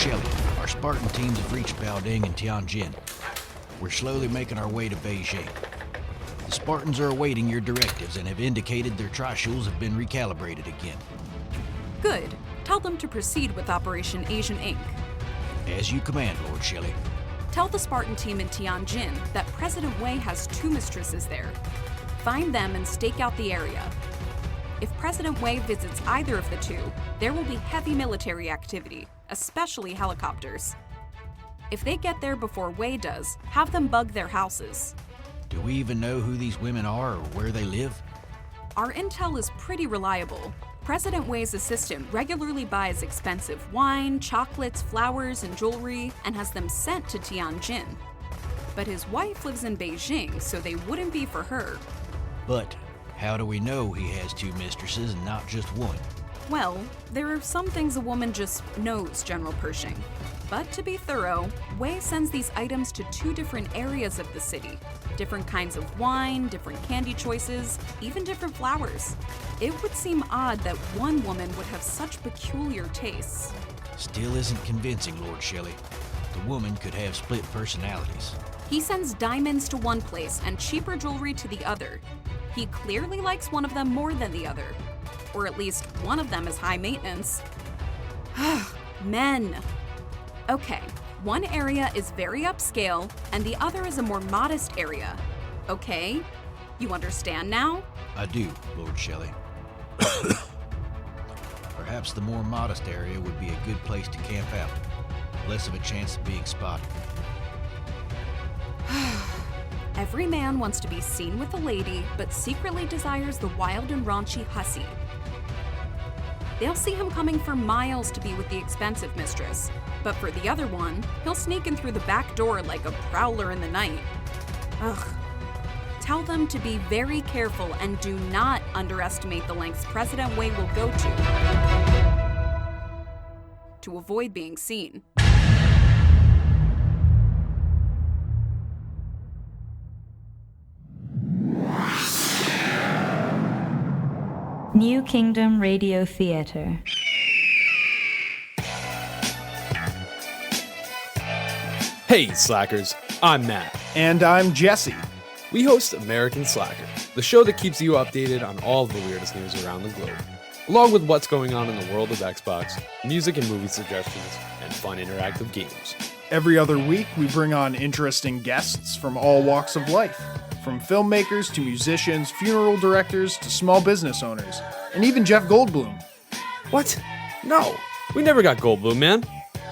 Shelley, our Spartan teams have reached Baoding and Tianjin. We're slowly making our way to Beijing. The Spartans are awaiting your directives and have indicated their trishouls have been recalibrated again. Good. Tell them to proceed with Operation JMv&x. As you command, Lord Shelley. Tell the Spartan team in Tianjin that President Wei has 2 mistresses there. Find them and stake out the area. If President Wei visits either of the 2, there will be heavy military activity, especially helicopters. If they get there before Wei does, have them bug their houses. Do we even know who these women are or where they live? Our intel is pretty reliable. President Wei's assistant regularly buys expensive wine, chocolates, flowers, and jewelry, and has them sent to Tianjin. But his wife lives in Beijing, so they wouldn't be for her. But how do we know he has 2 mistresses and not just one? Well, there are some things a woman just knows, General Pershing. But to be thorough, Wei sends these items to 2 different areas of the city. Different kinds of wine, different candy choices, even different flowers. It would seem odd that one woman would have such peculiar tastes. Still isn't convincing, Lord Shelley. The woman could have split personalities. He sends diamonds to one place and cheaper jewelry to the other. He clearly likes one of them more than the other. Or at least one of them is high maintenance. Men. Okay, one area is very upscale and the other is a more modest area. Okay? You understand now? I do, Lord Shelley. Perhaps the more modest area would be a good place to camp out. Less of a chance of being spotted. Every man wants to be seen with a lady, but secretly desires the wild and raunchy hussy. They'll see him coming for miles to be with the expensive mistress, but for the other one, he'll sneak in through the back door like a prowler in the night. Ugh. Tell them to be very careful and do not underestimate the lengths President Wei will go to avoid being seen. New Kingdom Radio Theater. Hey, Slackers, I'm Matt. And I'm Jesse. We host American Slacker, the show that keeps you updated on all of the weirdest news around the globe, along with what's going on in the world of Xbox, music and movie suggestions, and fun interactive games. Every other week, we bring on interesting guests from all walks of life, from filmmakers to musicians, funeral directors to small business owners, and even Jeff Goldblum. What? No, we never got Goldblum, man.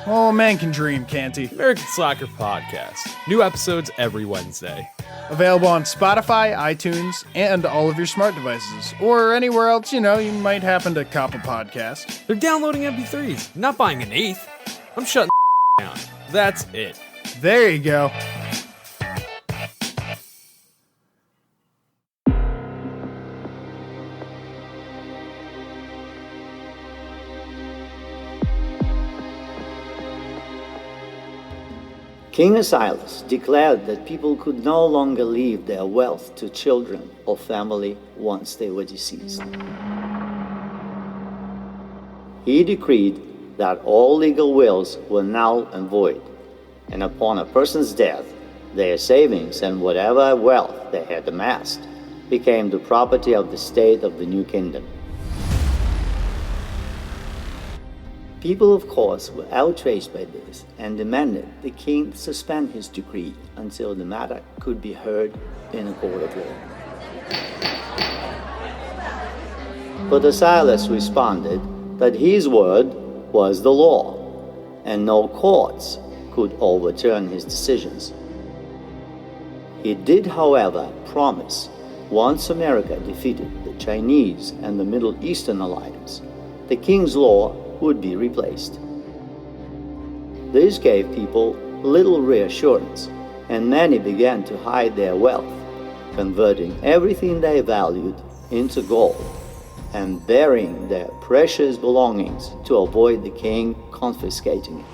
Oh, man can dream, can't he? American Slacker Podcast. New episodes every Wednesday. Available on Spotify, iTunes, and all of your smart devices, or anywhere else, you might happen to cop a podcast. They're downloading MP3s, not buying an 8th. I'm shutting down. That's it. There you go. King Asilas declared that people could no longer leave their wealth to children or family once they were deceased. He decreed that all legal wills were null and void, and upon a person's death, their savings and whatever wealth they had amassed became the property of the state of the new kingdom. People, of course, were outraged by this and demanded the king suspend his decree until the matter could be heard in a court of law. But Asilas responded that his word was the law, and no courts could overturn his decisions. He did, however, promise once America defeated the Chinese and the Middle Eastern alliance, the king's law would be replaced. This gave people little reassurance, and many began to hide their wealth, converting everything they valued into gold and burying their precious belongings to avoid the king confiscating it.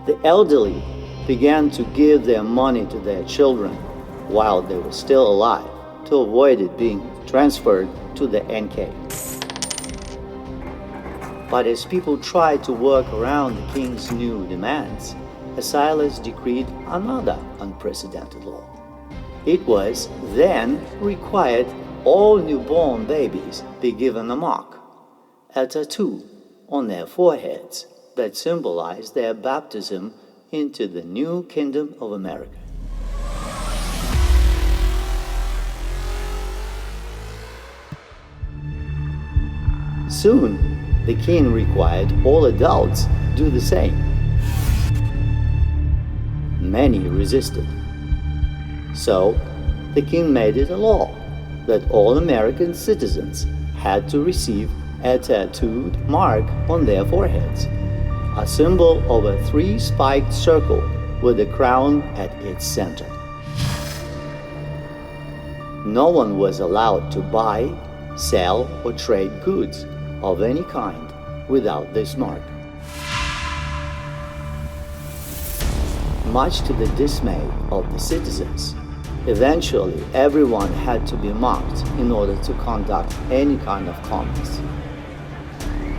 The elderly began to give their money to their children while they were still alive to avoid it being transferred to the NK. But as people tried to work around the king's new demands, Asilas decreed another unprecedented law. It was then required all newborn babies be given a mark, a tattoo on their foreheads that symbolized their baptism into the new kingdom of America. Soon, the king required all adults do the same. Many resisted. So, the king made it a law that all American citizens had to receive a tattooed mark on their foreheads, a symbol of a three-spiked circle with a crown at its center. No one was allowed to buy, sell, or trade goods of any kind without this mark. Much to the dismay of the citizens, eventually everyone had to be marked in order to conduct any kind of commerce,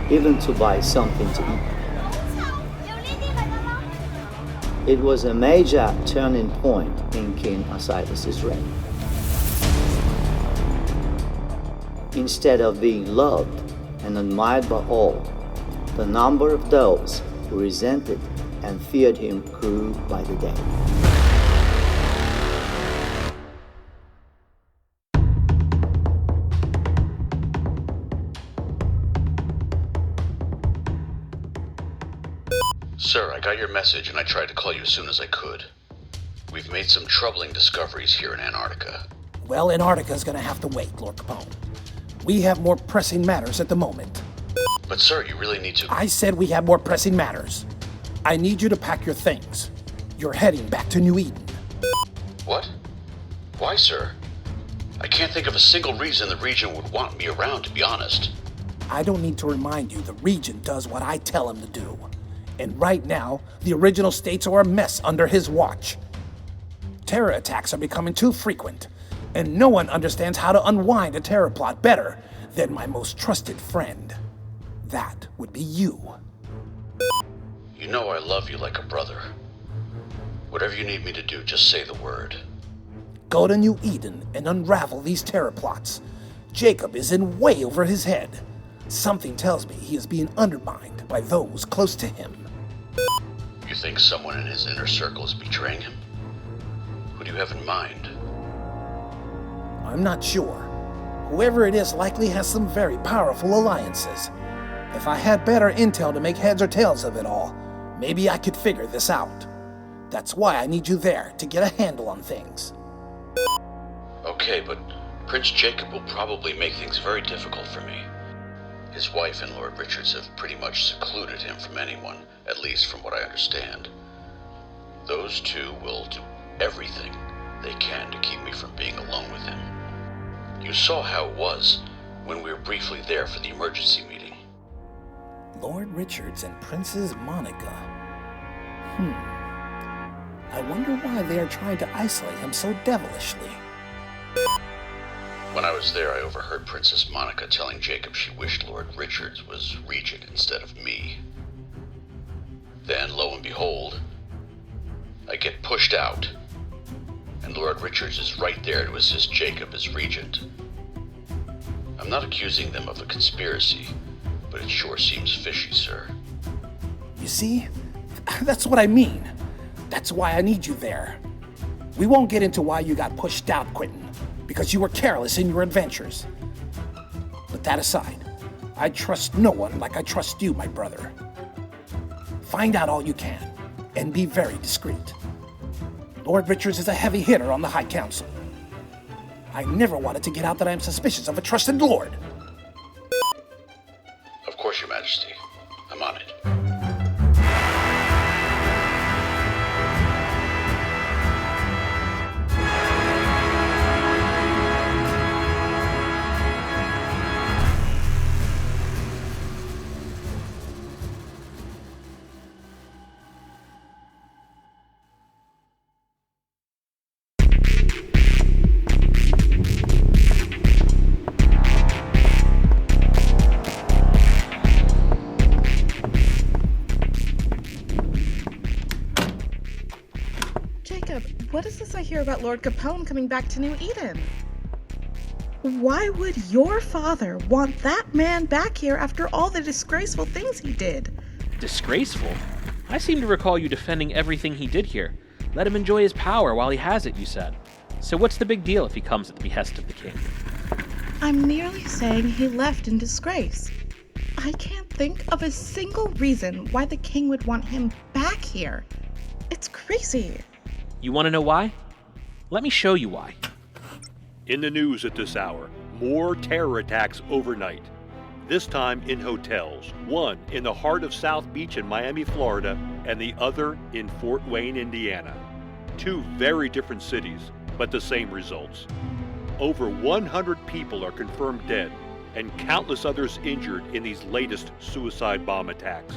even to buy something to eat. It was a major turning point in King Asilas' reign. Instead of being loved and admired by all, the number of those who resented and feared him grew by the day. Sir, I got your message and I tried to call you as soon as I could. We've made some troubling discoveries here in Antarctica. Well, Antarctica's gonna have to wait, Lord Capone. We have more pressing matters at the moment. But sir, you really need to... I said we have more pressing matters. I need you to pack your things. You're heading back to New Eden. What? Why, sir? I can't think of a single reason the Regent would want me around, to be honest. I don't need to remind you the Regent does what I tell him to do. And right now, the original states are a mess under his watch. Terror attacks are becoming too frequent, and no one understands how to unwind a terror plot better than my most trusted friend. That would be you. You know I love you like a brother. Whatever you need me to do, just say the word. Go to New Eden and unravel these terror plots. Jacob is in way over his head. Something tells me he is being undermined by those close to him. You think someone in his inner circle is betraying him? Who do you have in mind? I'm not sure. Whoever it is likely has some very powerful alliances. If I had better intel to make heads or tails of it all, maybe I could figure this out. That's why I need you there, to get a handle on things. Okay, but Prince Jacob will probably make things very difficult for me. His wife and Lord Richards have pretty much secluded him from anyone, at least from what I understand. Those two will do everything they can to keep me from being alone with him. You saw how it was when we were briefly there for the emergency meeting. Lord Richards and Princess Monica. I wonder why they are trying to isolate him so devilishly. When I was there, I overheard Princess Monica telling Jacob she wished Lord Richards was regent instead of me. Then, lo and behold, I get pushed out, and Lord Richards is right there to assist Jacob as regent. I'm not accusing them of a conspiracy, but it sure seems fishy, sir. You see? That's what I mean. That's why I need you there. We won't get into why you got pushed out, Quentin, because you were careless in your adventures. But that aside, I trust no one like I trust you, my brother. Find out all you can, and be very discreet. Lord Richards is a heavy hitter on the High Council. I never wanted to get out that I am suspicious of a trusted lord. Of course, Your Majesty. I'm on it. hear about Lord Capone coming back to New Eden. Why would your father want that man back here after all the disgraceful things he did? Disgraceful? I seem to recall you defending everything he did here. Let him enjoy his power while he has it, you said. So what's the big deal if he comes at the behest of the king? I'm merely saying he left in disgrace. I can't think of a single reason why the king would want him back here. It's crazy. You want to know why? Let me show you why. In the news at this hour, more terror attacks overnight. This time in hotels, one in the heart of South Beach in Miami, Florida, and the other in Fort Wayne, Indiana. Two very different cities, but the same results. Over 100 people are confirmed dead, and countless others injured in these latest suicide bomb attacks.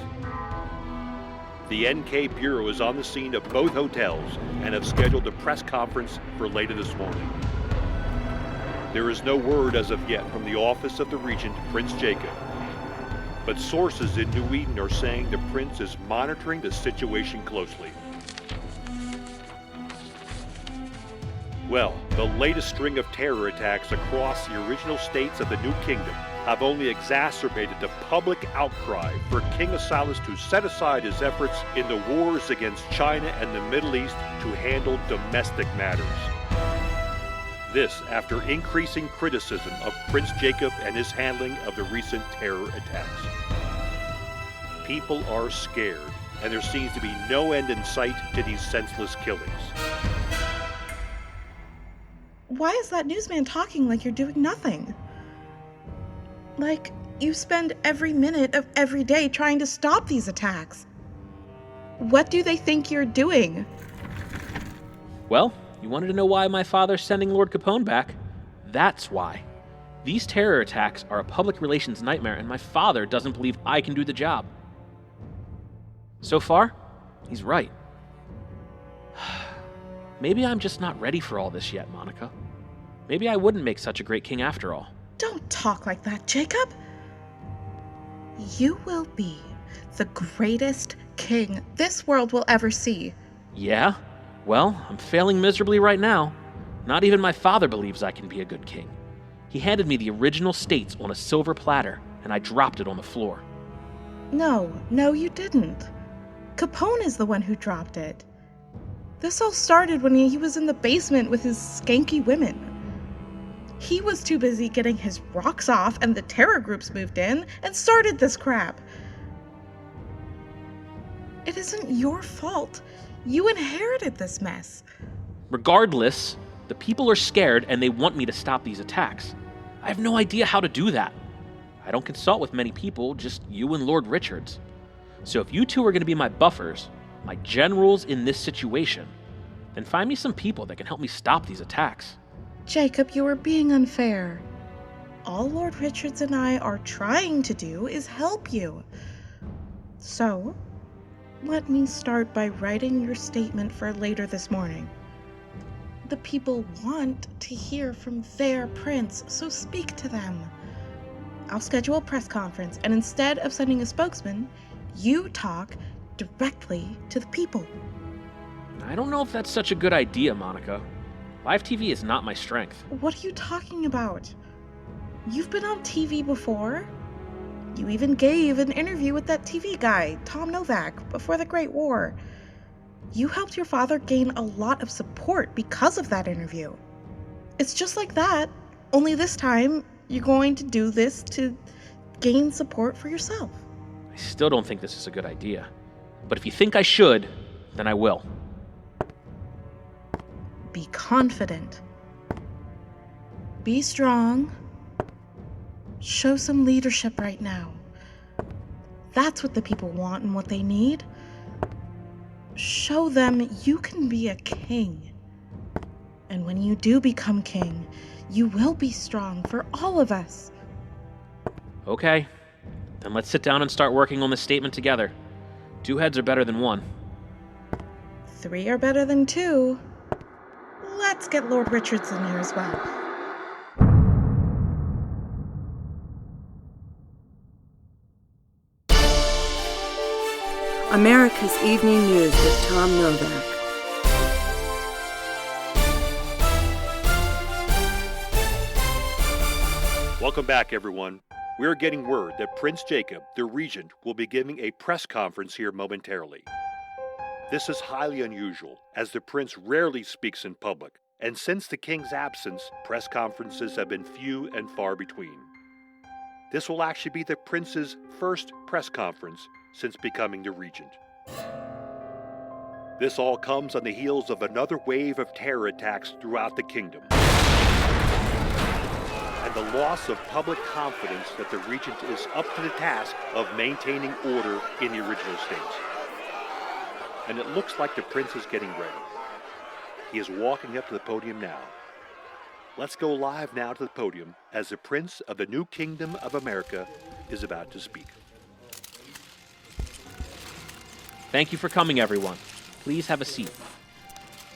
The NK Bureau is on the scene of both hotels and have scheduled a press conference for later this morning. There is no word as of yet from the office of the Regent, Prince Jacob, but sources in New Eden are saying the prince is monitoring the situation closely. Well, the latest string of terror attacks across the original states of the New Kingdom have only exacerbated the public outcry for King Osiris to set aside his efforts in the wars against China and the Middle East to handle domestic matters. This after increasing criticism of Prince Jacob and his handling of the recent terror attacks. People are scared, and there seems to be no end in sight to these senseless killings. Why is that newsman talking like you're doing nothing? Like, you spend every minute of every day trying to stop these attacks. What do they think you're doing? Well, you wanted to know why my father's sending Lord Capone back? That's why. These terror attacks are a public relations nightmare, and my father doesn't believe I can do the job. So far, he's right. Maybe I'm just not ready for all this yet, Monica. Maybe I wouldn't make such a great king after all. Don't talk like that, Jacob. You will be the greatest king this world will ever see. Yeah? Well, I'm failing miserably right now. Not even my father believes I can be a good king. He handed me the original states on a silver platter, and I dropped it on the floor. No, you didn't. Capone is the one who dropped it. This all started when he was in the basement with his skanky women. He was too busy getting his rocks off, and the terror groups moved in and started this crap. It isn't your fault. You inherited this mess. Regardless, the people are scared and they want me to stop these attacks. I have no idea how to do that. I don't consult with many people, just you and Lord Richards. So if you two are going to be my buffers, my generals in this situation, then find me some people that can help me stop these attacks. Jacob, you are being unfair. All Lord Richards and I are trying to do is help you. So, let me start by writing your statement for later this morning. The people want to hear from their prince, so speak to them. I'll schedule a press conference, and instead of sending a spokesman, you talk directly to the people. I don't know if that's such a good idea, Monica. Live TV is not my strength. What are you talking about? You've been on TV before. You even gave an interview with that TV guy, Tom Novak, before the Great War. You helped your father gain a lot of support because of that interview. It's just like that, only this time you're going to do this to gain support for yourself. I still don't think this is a good idea. But if you think I should, then I will. Be confident. Be strong. Show some leadership right now. That's what the people want and what they need. Show them you can be a king. And when you do become king, you will be strong for all of us. Okay, then let's sit down and start working on this statement together. 2 heads are better than 1. 3 are better than 2. Let's get Lord Richards in here as well. America's Evening News with Tom Novak. Welcome back, everyone. We're getting word that Prince Jacob, the regent, will be giving a press conference here momentarily. This is highly unusual, as the prince rarely speaks in public, and since the king's absence, press conferences have been few and far between. This will actually be the prince's first press conference since becoming the regent. This all comes on the heels of another wave of terror attacks throughout the kingdom, and the loss of public confidence that the regent is up to the task of maintaining order in the original states. And it looks like the prince is getting ready. He is walking up to the podium now. Let's go live now to the podium as the Prince of the New Kingdom of America is about to speak. Thank you for coming, everyone. Please have a seat.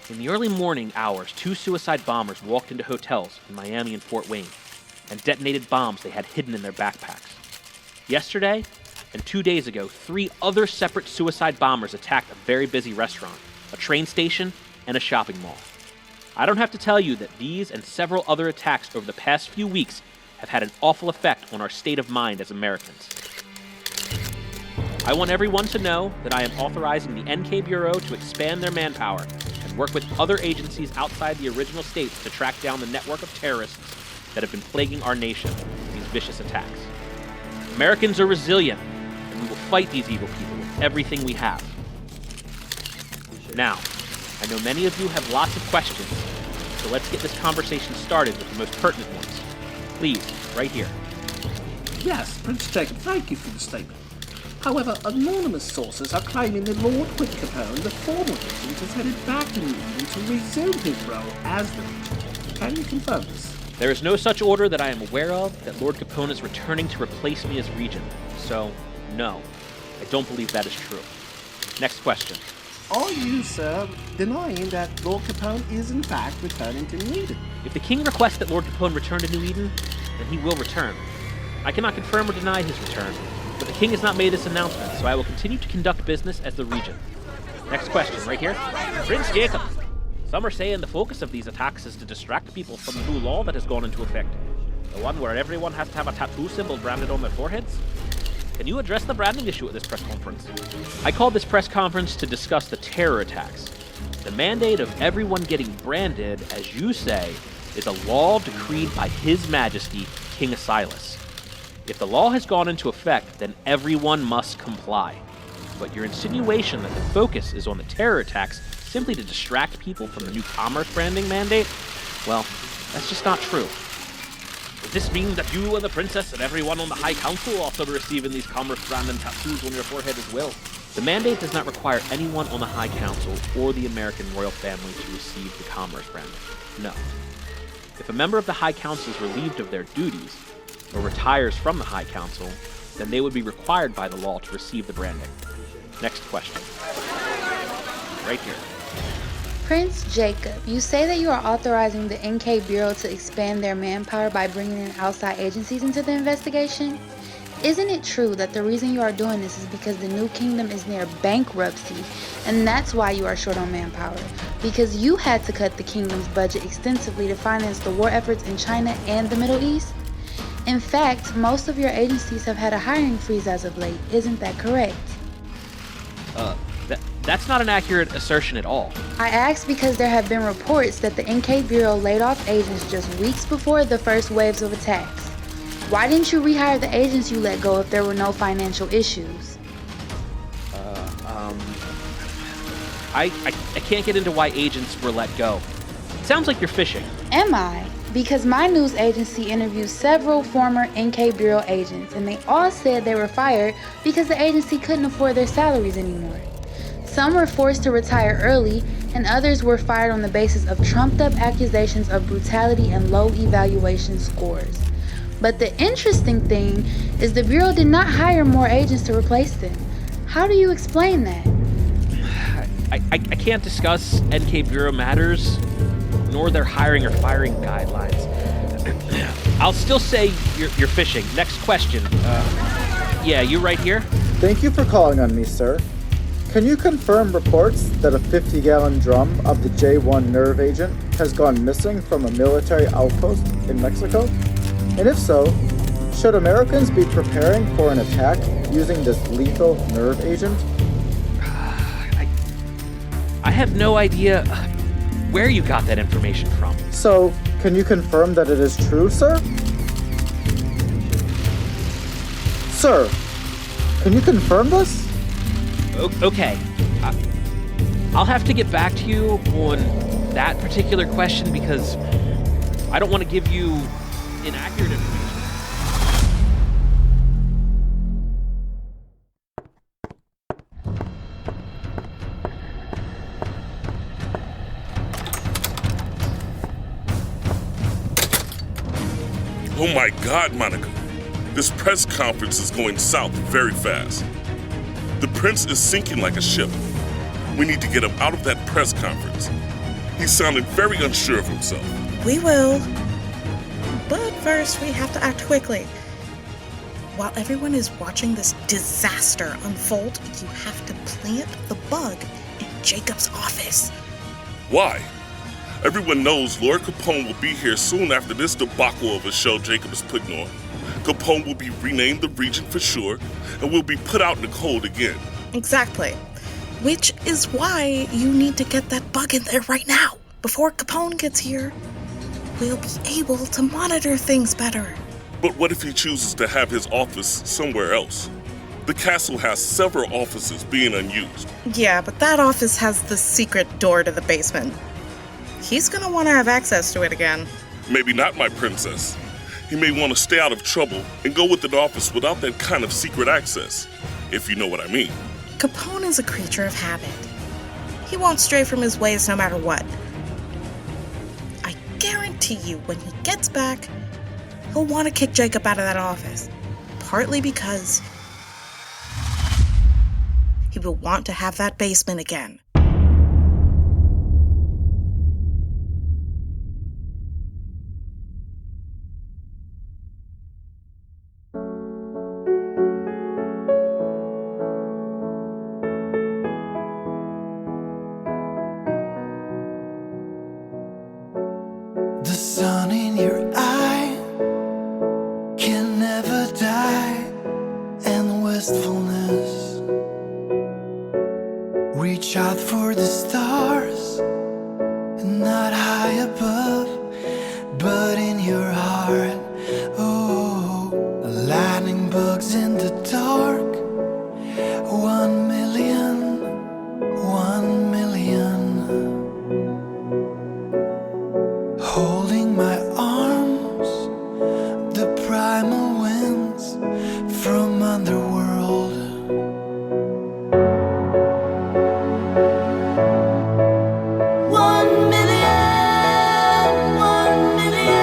In the early morning hours, 2 suicide bombers walked into hotels in Miami and Fort Wayne and detonated bombs they had hidden in their backpacks. Yesterday, and 2 days ago, 3 other separate suicide bombers attacked a very busy restaurant, a train station, and a shopping mall. I don't have to tell you that these and several other attacks over the past few weeks have had an awful effect on our state of mind as Americans. I want everyone to know that I am authorizing the NK Bureau to expand their manpower and work with other agencies outside the original states to track down the network of terrorists that have been plaguing our nation with these vicious attacks. Americans are resilient, and we will fight these evil people with everything we have. Now, I know many of you have lots of questions, so let's get this conversation started with the most pertinent ones. Please, right here. Yes, Prince Jacob, thank you for the statement. However, anonymous sources are claiming that Lord Capone, the former regent, has headed back to New England to resume his role as the regent. Can you confirm this? There is no such order that I am aware of that Lord Capone is returning to replace me as regent, so no, I don't believe that is true. Next question. Are you, sir, denying that Lord Capone is in fact returning to New Eden? If the king requests that Lord Capone return to New Eden, then he will return. I cannot confirm or deny his return, but the king has not made this announcement, so I will continue to conduct business as the regent. Next question, right here. Prince Jacob. Some are saying the focus of these attacks is to distract people from the new law that has gone into effect. The one where everyone has to have a tattoo symbol branded on their foreheads. Can you address the branding issue at this press conference? I called this press conference to discuss the terror attacks. The mandate of everyone getting branded, as you say, is a law decreed by His Majesty, King Asilas. If the law has gone into effect, then everyone must comply. But your insinuation that the focus is on the terror attacks simply to distract people from the new commerce branding mandate, well, that's just not true. Does this mean that you and the princess and everyone on the High Council are also receiving these commerce branding tattoos on your forehead as well? The mandate does not require anyone on the High Council or the American royal family to receive the commerce branding. No. If a member of the High Council is relieved of their duties, or retires from the High Council, then they would be required by the law to receive the branding. Next question. Right here. Prince Jacob, you say that you are authorizing the NK Bureau to expand their manpower by bringing in outside agencies into the investigation? Isn't it true that the reason you are doing this is because the New Kingdom is near bankruptcy, and that's why you are short on manpower? Because you had to cut the kingdom's budget extensively to finance the war efforts in China and the Middle East? In fact, most of your agencies have had a hiring freeze as of late. Isn't that correct? That's not an accurate assertion at all. I asked because there have been reports that the NK Bureau laid off agents just weeks before the first waves of attacks. Why didn't you rehire the agents you let go if there were no financial issues? I can't get into why agents were let go. It sounds like you're fishing. Am I? Because my news agency interviewed several former NK Bureau agents, and they all said they were fired because the agency couldn't afford their salaries anymore. Some were forced to retire early, and others were fired on the basis of trumped-up accusations of brutality and low evaluation scores. But the interesting thing is the Bureau did not hire more agents to replace them. How do you explain that? I can't discuss NK Bureau matters, nor their hiring or firing guidelines. I'll still say you're fishing. Next question. Yeah, you right here? Thank you for calling on me, sir. Can you confirm reports that a 50-gallon drum of the J1 nerve agent has gone missing from a military outpost in Mexico? And if so, should Americans be preparing for an attack using this lethal nerve agent? I have no idea where you got that information from. So, can you confirm that it is true, sir? Sir, can you confirm this? Okay. I'll have to get back to you on that particular question because I don't want to give you inaccurate information. Oh my God, Monica. This press conference is going south very fast. The prince is sinking like a ship. We need to get him out of that press conference. He's sounding very unsure of himself. We will. But first, we have to act quickly. While everyone is watching this disaster unfold, you have to plant the bug in Jacob's office. Why? Everyone knows Lord Capone will be here soon after this debacle of a show Jacob is putting on. Capone will be renamed the Regent for sure, and will be put out in the cold again. Exactly. Which is why you need to get that bug in there right now. Before Capone gets here, we'll be able to monitor things better. But what if he chooses to have his office somewhere else? The castle has several offices being unused. Yeah, but that office has the secret door to the basement. He's gonna want to have access to it again. Maybe not, my princess. He may want to stay out of trouble and go with an office without that kind of secret access, if you know what I mean. Capone is a creature of habit. He won't stray from his ways no matter what. I guarantee you, when he gets back, he'll want to kick Jacob out of that office. Partly because he will want to have that basement again. The sun in your eye can never die, and wistfulness. Reach out for the stars, not high above, but in your heart. Oh, lightning bugs in the dark. 1 million, 1 million. Holding my arms, the primal winds from underworld. One million, 1 million.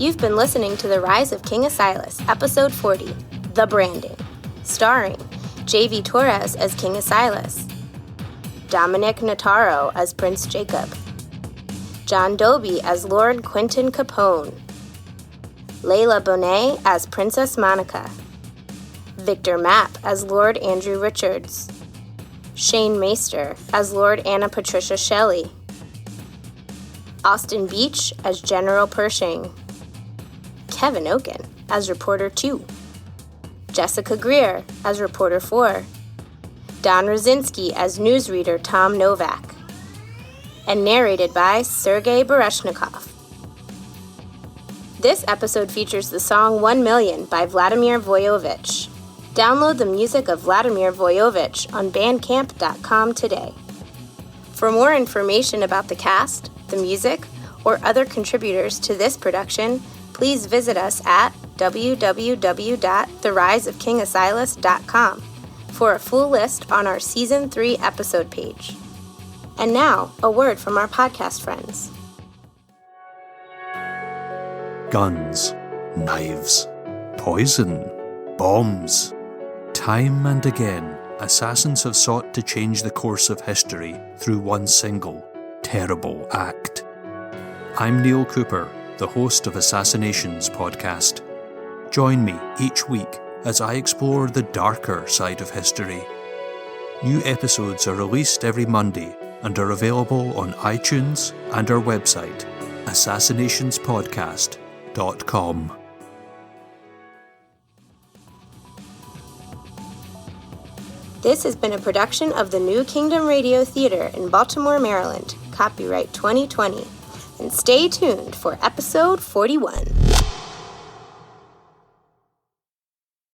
You've been listening to The Rise of King Asilas, Episode 40, The Branding, starring J.V. Torres as King Asilas, Dominic Nataro as Prince Jacob, John Dobie as Lord Quentin Capone, Layla Bonet as Princess Monica, Victor Mapp as Lord Andrew Richards, Shane Meister as Lord Anna Patricia Shelley, Austin Beach as General Pershing, Kevin Oken as Reporter 2, Jessica Greer as Reporter 4, Don Rosinski as newsreader Tom Novak, and narrated by Sergei Bareshnikov. This episode features the song 1 Million by Vladimir Voyovich. Download the music of Vladimir Voyovich on bandcamp.com today. For more information about the cast, the music, or other contributors to this production, please visit us at www.theriseofkingasilas.com for a full list on our Season 3 episode page. And now, a word from our podcast friends. Guns, knives, poison, bombs. Time and again, assassins have sought to change the course of history through one single, terrible act. I'm Neil Cooper, the host of Assassinations podcast. Join me each week as I explore the darker side of history. New episodes are released every Monday and are available on iTunes and our website, assassinationspodcast.com. This has been a production of the New Kingdom Radio Theater in Baltimore, Maryland, copyright 2020. And stay tuned for episode 41.